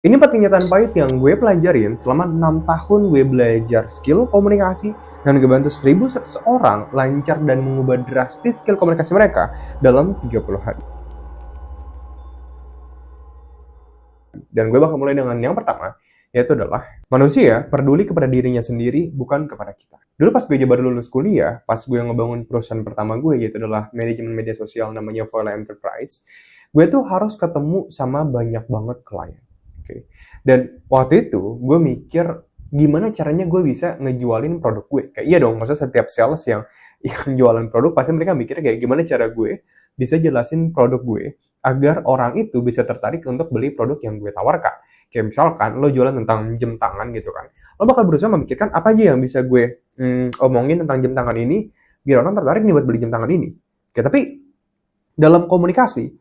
Ini 4 kenyataan pahit yang gue pelajarin selama 6 tahun gue belajar skill komunikasi dan ngebantu 1.000 orang lancar dan mengubah drastis skill komunikasi mereka dalam 30 hari. Dan gue bakal mulai dengan yang pertama, yaitu adalah manusia peduli kepada dirinya sendiri, bukan kepada kita. Dulu pas gue baru lulus kuliah, pas gue ngebangun perusahaan pertama gue, yaitu adalah manajemen media sosial namanya Voila Enterprise, gue tuh harus ketemu sama banyak banget klien. Okay. Dan waktu itu gue mikir gimana caranya gue bisa ngejualin produk gue. Kayak iya dong, maksudnya setiap sales yang jualan produk pasti mereka mikirnya kayak gimana cara gue bisa jelasin produk gue agar orang itu bisa tertarik untuk beli produk yang gue tawarkan. Kayak misalkan lo jualan tentang jam tangan gitu kan. Lo bakal berusaha memikirkan apa aja yang bisa gue omongin tentang jam tangan ini biar orang tertarik nih buat beli jam tangan ini. Oke, tapi dalam komunikasi,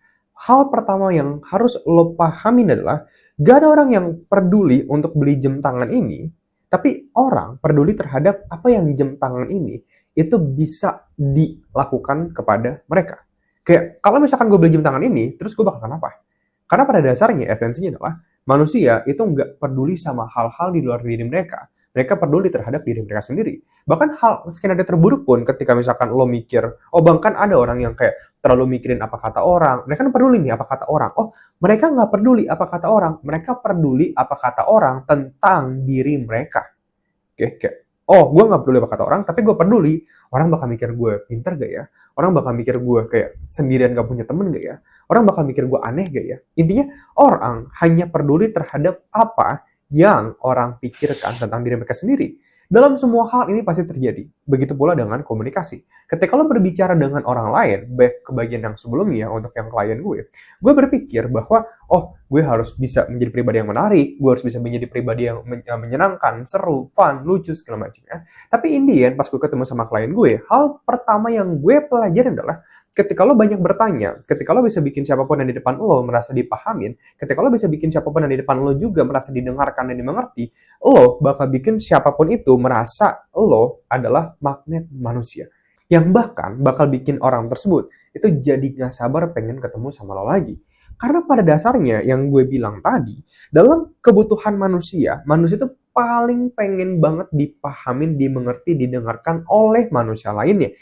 hal pertama yang harus lo pahamin adalah gak ada orang yang peduli untuk beli jam tangan ini, tapi orang peduli terhadap apa yang jam tangan ini itu bisa dilakukan kepada mereka. Kayak kalau misalkan gue beli jam tangan ini, terus gue bakal kenapa? Karena pada dasarnya esensinya adalah manusia itu nggak peduli sama hal-hal di luar diri mereka. Mereka peduli terhadap diri mereka sendiri. Bahkan hal skenario terburuk pun ketika misalkan lo mikir, oh bang kan ada orang yang kayak terlalu mikirin apa kata orang. Mereka kan peduli nih apa kata orang. Oh mereka nggak peduli apa kata orang. Mereka peduli apa kata orang tentang diri mereka. Oke, kayak, oh gue nggak peduli apa kata orang, tapi gue peduli. Orang bakal mikir gue pinter gak ya? Orang bakal mikir gue kayak sendirian gak punya temen gak ya? Orang bakal mikir gue aneh gak ya? Intinya orang hanya peduli terhadap apa yang orang pikirkan tentang diri mereka sendiri. Dalam semua hal ini pasti terjadi. Begitu pula dengan komunikasi. Ketika lo berbicara dengan orang lain, baik ke bagian yang sebelumnya untuk yang klien gue berpikir bahwa, oh gue harus bisa menjadi pribadi yang menarik, gue harus bisa menjadi pribadi yang menyenangkan, seru, fun, lucu, segala macam ya. Tapi in the end, pas gue ketemu sama klien gue, hal pertama yang gue pelajarin adalah ketika lo banyak bertanya, ketika lo bisa bikin siapapun yang di depan lo merasa dipahamin, ketika lo bisa bikin siapapun yang di depan lo juga merasa didengarkan dan dimengerti, lo bakal bikin siapapun itu merasa lo adalah magnet manusia. Yang bahkan bakal bikin orang tersebut itu jadi gak sabar pengen ketemu sama lo lagi. Karena pada dasarnya yang gue bilang tadi, dalam kebutuhan manusia, manusia itu paling pengen banget dipahamin, dimengerti, didengarkan oleh manusia lainnya.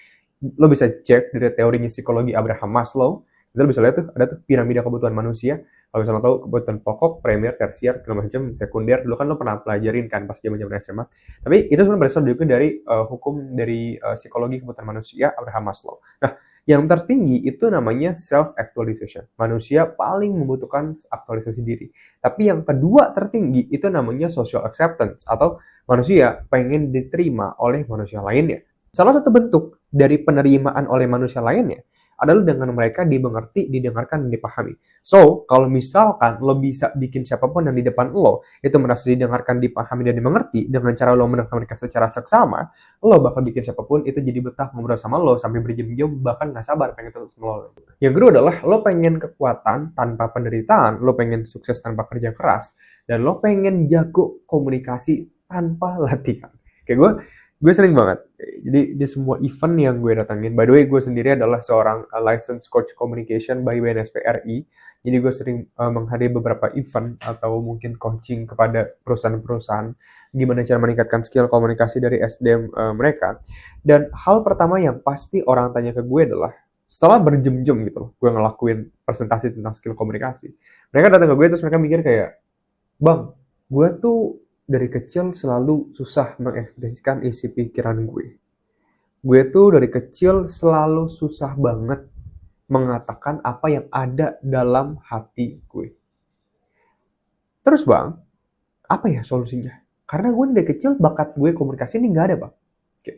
Lo bisa cek dari teorinya psikologi Abraham Maslow, kita bisa lihat tuh ada tuh piramida kebutuhan manusia. Kalau misalnya tahu kebutuhan pokok, primer, tersier, segala macam, sekunder, dulu kan lo pernah pelajarin kan pas zaman-zaman SMA. Tapi itu sebenarnya berasal juga dari hukum dari psikologi kebutuhan manusia Abraham Maslow. Nah, yang tertinggi itu namanya self-actualization. Manusia paling membutuhkan aktualisasi diri. Tapi yang kedua tertinggi itu namanya social acceptance, atau manusia pengen diterima oleh manusia lainnya. Salah satu bentuk dari penerimaan oleh manusia lainnya adalah dengan mereka dimengerti, didengarkan, dan dipahami. So, kalau misalkan lo bisa bikin siapapun yang di depan lo itu merasa didengarkan, dipahami, dan dimengerti dengan cara lo mendengarkan mereka secara seksama, lo bakal bikin siapapun itu jadi betah ngobrol sama lo sampai berjam-jam, bahkan gak sabar pengen ketemu sama lo. Yang kedua adalah lo pengen kekuatan tanpa penderitaan, lo pengen sukses tanpa kerja keras, dan lo pengen jago komunikasi tanpa latihan. Kayak gue sering banget. Jadi di semua event yang gue datangin, by the way gue sendiri adalah seorang licensed coach communication by BNSP-RI. Jadi gue sering menghadiri beberapa event atau mungkin coaching kepada perusahaan-perusahaan gimana cara meningkatkan skill komunikasi dari SDM mereka. Dan hal pertama yang pasti orang tanya ke gue adalah setelah berjam-jam gitu loh, gue ngelakuin presentasi tentang skill komunikasi. Mereka datang ke gue terus mereka mikir kayak, bang, gue tuh dari kecil selalu susah mengekspresikan isi pikiran gue. Gue tuh dari kecil selalu susah banget mengatakan apa yang ada dalam hati gue. Terus bang, apa ya solusinya? Karena gue dari kecil bakat gue komunikasi ini gak ada bang. Oke.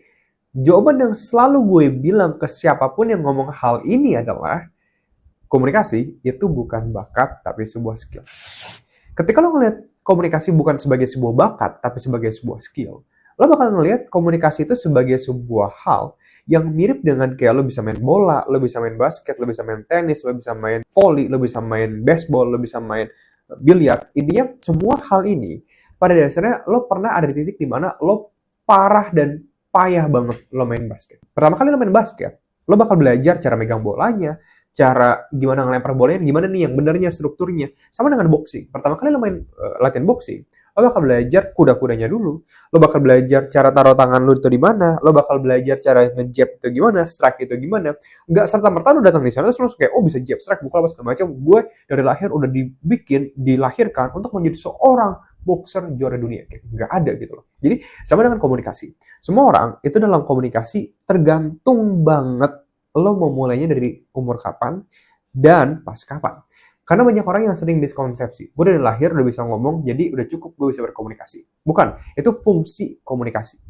Jawaban yang selalu gue bilang ke siapapun yang ngomong hal ini adalah komunikasi itu bukan bakat tapi sebuah skill. Ketika lo ngeliat komunikasi bukan sebagai sebuah bakat, tapi sebagai sebuah skill, lo bakal ngeliat komunikasi itu sebagai sebuah hal yang mirip dengan kayak lo bisa main bola, lo bisa main basket, lo bisa main tenis, lo bisa main volley, lo bisa main baseball, lo bisa main biliar. Intinya semua hal ini, pada dasarnya lo pernah ada di titik dimana lo parah dan payah banget lo main basket. Pertama kali lo main basket, lo bakal belajar cara megang bolanya, cara gimana ngelempar bolanya, gimana nih yang benernya strukturnya. Sama dengan boxing. Pertama kali lo main latihan boxing, lo bakal belajar kuda-kudanya dulu. Lo bakal belajar cara taruh tangan lo itu di mana, lo bakal belajar cara nge-jab itu gimana, strike itu gimana. Nggak serta-merta lo datang di sana terus lo kayak, oh bisa jab, strike, buka apa segala macam. Gue dari lahir udah dilahirkan untuk menjadi seorang boxer juara dunia. Kayak nggak ada gitu loh. Jadi sama dengan komunikasi. Semua orang itu dalam komunikasi tergantung banget lo mau mulainya dari umur kapan dan pas kapan. Karena banyak orang yang sering miskonsepsi. Gue dari lahir udah bisa ngomong, jadi udah cukup gue bisa berkomunikasi. Bukan, itu fungsi komunikasi.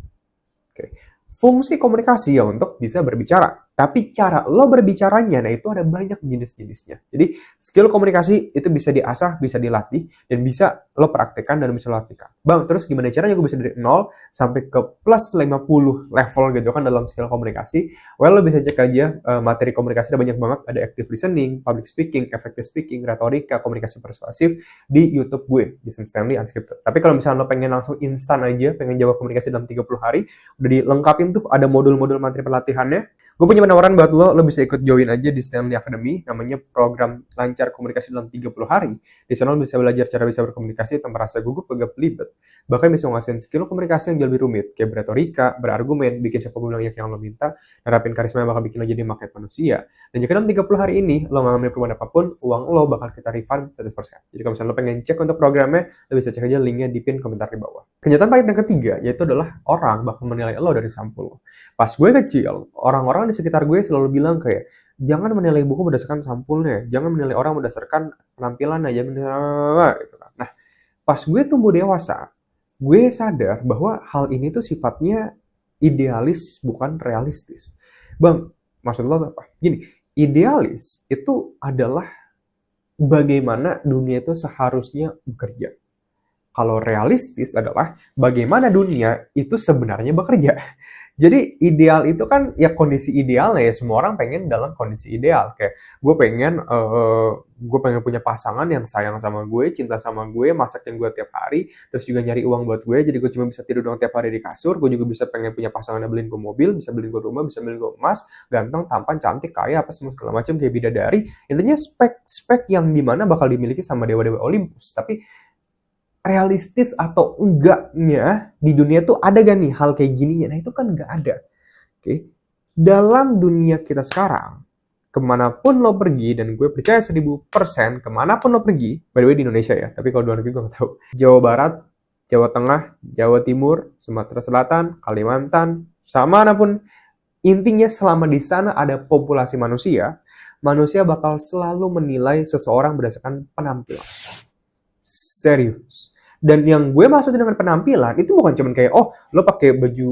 Oke. Fungsi komunikasi ya untuk bisa berbicara. Tapi cara lo berbicaranya, nah itu ada banyak jenis-jenisnya. Jadi skill komunikasi itu bisa diasah, bisa dilatih, dan bisa lo praktekkan dan bisa lo latihkan. Bang, terus gimana caranya gue bisa dari 0 sampai ke plus 50 level gitu kan dalam skill komunikasi? Well, lo bisa cek aja materi komunikasi ada banyak banget. Ada active listening, public speaking, effective speaking, retorika, komunikasi persuasif di YouTube gue, Jason Stanley Unscripted. Tapi kalau misalnya lo pengen langsung instan aja, pengen jawab komunikasi dalam 30 hari, udah dilengkapin tuh ada modul-modul materi pelatihannya. Gue punya penawaran buat lo bisa ikut join aja di Stanley Academy, namanya program lancar komunikasi dalam 30 hari. Di sana lo bisa belajar cara bisa berkomunikasi tanpa rasa gugup, gagap, belibet. Bahkan bisa ngasihin skill komunikasi yang jauh lebih rumit, kayak berretorika, berargumen, bikin siapa bilang yang lo minta, nerapin karisma yang bakal bikin lo jadi magnet manusia. Dan jika dalam 30 hari ini lo nggak ngambil perubahan apapun, uang lo bakal kita refund 100%. Jadi kalau misalnya lo pengen cek untuk programnya, lo bisa cek aja linknya di pin komentar di bawah. Kenyataan pahit yang ketiga, yaitu adalah orang bakal menilai lo dari sampul lo. Pas gue kecil, orang-orang di sekitar gue selalu bilang kayak, jangan menilai buku berdasarkan sampulnya, jangan menilai orang berdasarkan penampilannya, jangan menilai gitu kan. Nah, pas gue tumbuh dewasa, gue sadar bahwa hal ini tuh sifatnya idealis bukan realistis. Bang, maksud lo apa? Gini, idealis itu adalah bagaimana dunia itu seharusnya bekerja. Kalau realistis adalah bagaimana dunia itu sebenarnya bekerja. Jadi ideal itu kan ya kondisi idealnya ya, semua orang pengen dalam kondisi ideal. Kayak gue pengen punya pasangan yang sayang sama gue, cinta sama gue, masakin gue tiap hari, terus juga nyari uang buat gue, jadi gue cuma bisa tidur doang tiap hari di kasur. Gue juga bisa pengen punya pasangan yang beliin gue mobil, bisa beliin gue rumah, bisa beliin gue emas, ganteng, tampan, cantik, kaya, apa semua segala macam kayak bidadari. Intinya spek-spek yang dimana bakal dimiliki sama dewa-dewa Olympus. Tapi realistis atau enggaknya di dunia tuh ada gak nih hal kayak gininya? Nah itu kan enggak ada. Oke. Dalam dunia kita sekarang, kemanapun lo pergi, dan gue percaya 1000% kemanapun lo pergi, by the way di Indonesia ya, tapi kalau luar negeri gue gak tahu. Jawa Barat, Jawa Tengah, Jawa Timur, Sumatera Selatan, Kalimantan, sama manapun, intinya selama di sana ada populasi manusia, manusia bakal selalu menilai seseorang berdasarkan penampilan. Serius. Dan yang gue maksudin dengan penampilan itu bukan cuman kayak oh lo pakai baju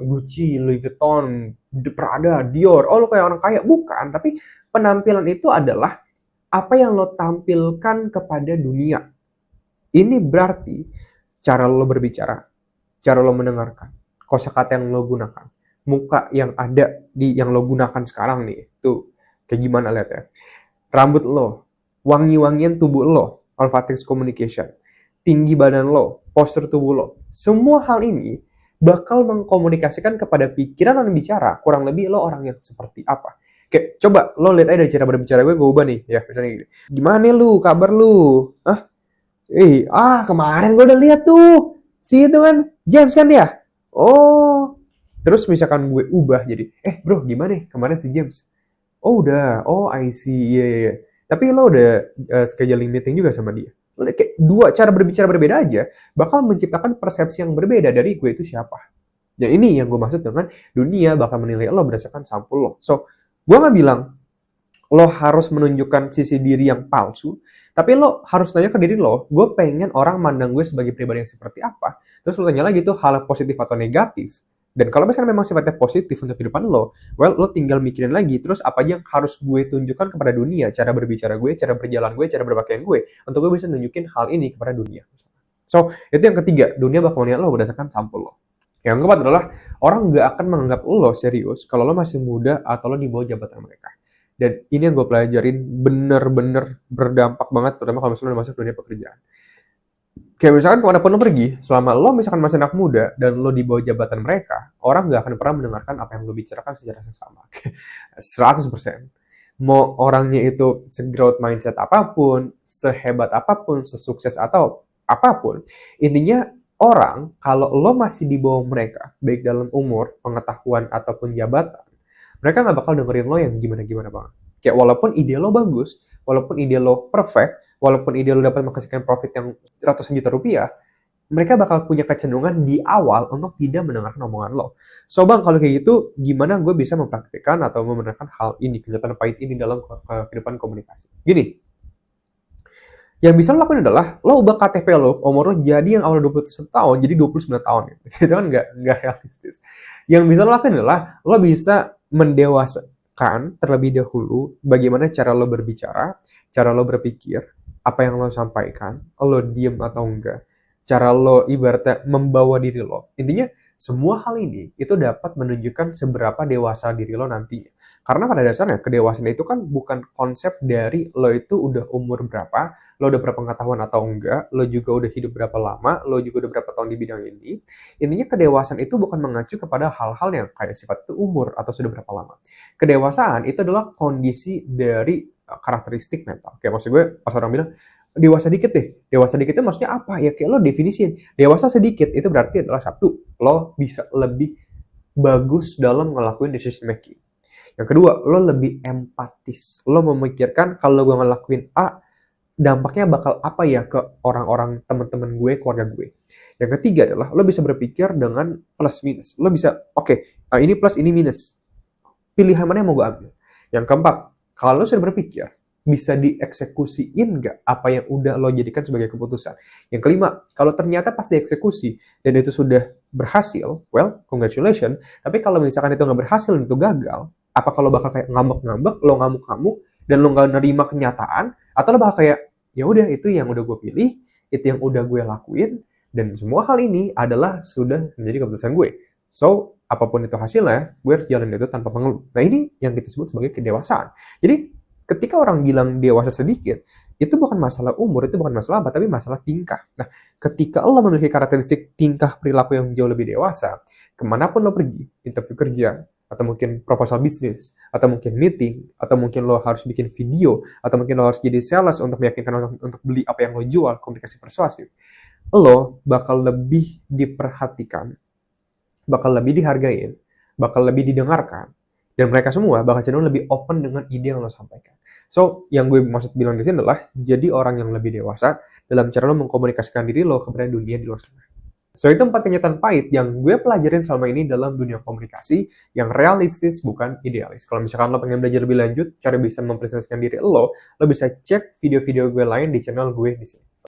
Gucci, Louis Vuitton, Prada, Dior, oh lo kayak orang kaya, bukan. Tapi penampilan itu adalah apa yang lo tampilkan kepada dunia. Ini berarti cara lo berbicara, cara lo mendengarkan, kosakata yang lo gunakan, muka yang ada di yang lo gunakan sekarang nih, tuh kayak gimana lihat ya. Rambut lo, wangi-wangian tubuh lo, olfactic communication, tinggi badan lo, postur tubuh lo. Semua hal ini bakal mengkomunikasikan kepada pikiran orang bicara, kurang lebih lo orang yang seperti apa. Kayak coba lo lihat aja cara berbicara gue ubah nih, ya misalnya gini. Gimana lu, kabar lu? Kemarin gue udah lihat tuh. Si itu kan, James kan ya? Oh. Terus misalkan gue ubah jadi, bro gimana nih kemarin si James? Oh udah, I see, iya. Tapi lo udah scheduling meeting juga sama dia. Kayak dua cara berbicara berbeda aja bakal menciptakan persepsi yang berbeda dari gue itu siapa. Ya ini yang gue maksud dengan dunia bakal menilai lo berdasarkan sampul lo. So, gue gak bilang lo harus menunjukkan sisi diri yang palsu, tapi lo harus tanya ke diri lo, gue pengen orang mandang gue sebagai pribadi yang seperti apa. Terus lo tanya lagi tuh hal positif atau negatif. Dan kalau misalnya memang sifatnya positif untuk kehidupan lo, well, lo tinggal mikirin lagi, terus apa aja yang harus gue tunjukkan kepada dunia, cara berbicara gue, cara berjalan gue, cara berpakaian gue, untuk gue bisa nunjukin hal ini kepada dunia. So, itu yang ketiga, dunia bakal melihat lo berdasarkan sampul lo. Yang keempat adalah, orang nggak akan menganggap lo serius kalau lo masih muda atau lo di bawah jabatan mereka. Dan ini yang gue pelajarin bener-bener berdampak banget, terutama kalau misalnya lo masuk dunia pekerjaan. Kayak misalkan kemanapun lo pergi, selama lo misalkan masih anak muda dan lo di bawah jabatan mereka, orang nggak akan pernah mendengarkan apa yang lo bicarakan secara seksama. 100%. Mau orangnya itu se-growth mindset apapun, sehebat apapun, sesukses atau apapun, intinya orang, kalau lo masih di bawah mereka, baik dalam umur, pengetahuan, ataupun jabatan, mereka nggak bakal dengerin lo yang gimana-gimana banget. Kayak walaupun ide lo bagus, walaupun ide lo perfect, walaupun ide lo dapat menghasilkan profit yang ratusan juta rupiah, mereka bakal punya kecenderungan di awal untuk tidak mendengarkan omongan lo. So bang, kalau kayak gitu, gimana gue bisa mempraktikkan atau membenarkan hal ini, kenyataan pahit ini dalam kehidupan komunikasi? Gini, yang bisa lo lakuin adalah, lo ubah KTP lo, umur lo jadi yang awal 21 tahun, jadi 29 tahun. Gitu kan nggak realistis. Yang bisa lo lakuin adalah, lo bisa mendewasakan terlebih dahulu bagaimana cara lo berbicara, cara lo berpikir, apa yang lo sampaikan, lo diem atau enggak, cara lo ibaratnya membawa diri lo. Intinya, semua hal ini itu dapat menunjukkan seberapa dewasa diri lo nanti. Karena pada dasarnya, kedewasaan itu kan bukan konsep dari lo itu udah umur berapa, lo udah berapa pengetahuan atau enggak, lo juga udah hidup berapa lama, lo juga udah berapa tahun di bidang ini. Intinya kedewasaan itu bukan mengacu kepada hal-hal yang kayak sifat itu umur atau sudah berapa lama. Kedewasaan itu adalah kondisi dari karakteristik mental. Kayak maksud gue, pas orang bilang, dewasa dikit deh. Dewasa dikit itu maksudnya apa? Ya kayak lo definisiin. Dewasa sedikit itu berarti adalah satu, lo bisa lebih bagus dalam ngelakuin decision making. Yang kedua, lo lebih empatis. Lo memikirkan kalau gue ngelakuin A, dampaknya bakal apa ya ke orang-orang, teman-teman gue, keluarga gue. Yang ketiga adalah lo bisa berpikir dengan plus minus. Lo bisa, oke, ini plus, ini minus. Pilihan mana yang mau gue ambil? Yang keempat, kalau lo sudah berpikir, bisa dieksekusiin nggak apa yang udah lo jadikan sebagai keputusan? Yang kelima, kalau ternyata pas dieksekusi dan itu sudah berhasil, well, congratulations. Tapi kalau misalkan itu nggak berhasil dan itu gagal, apa kalau bakal kayak ngambek-ngambek, lo ngamuk-ngamuk, dan lo nggak nerima kenyataan, atau lo bakal kayak, ya udah itu yang udah gue pilih, itu yang udah gue lakuin, dan semua hal ini adalah sudah menjadi keputusan gue. So, apapun itu hasilnya, gue harus jalan itu tanpa mengeluh. Nah ini yang kita sebut sebagai kedewasaan. Jadi, ketika orang bilang dewasa sedikit, itu bukan masalah umur, itu bukan masalah apa, tapi masalah tingkah. Nah, ketika lo memiliki karakteristik tingkah perilaku yang jauh lebih dewasa, kemanapun lo pergi, interview kerja, atau mungkin proposal bisnis, atau mungkin meeting, atau mungkin lo harus bikin video, atau mungkin lo harus jadi sales untuk meyakinkan orang untuk beli apa yang lo jual, komunikasi persuasif, lo bakal lebih diperhatikan, bakal lebih dihargain, bakal lebih didengarkan, dan mereka semua bakal cenderung lebih open dengan ide yang lo sampaikan. So, yang gue maksud bilang di sini adalah jadi orang yang lebih dewasa dalam cara lo mengkomunikasikan diri lo kepada dunia di luar sana. So, itu 4 kenyataan pahit yang gue pelajarin selama ini dalam dunia komunikasi yang realistis, bukan idealis. Kalau misalkan lo pengen belajar lebih lanjut, cara bisa mempresentasikan diri lo bisa cek video-video gue lain di channel gue di sini.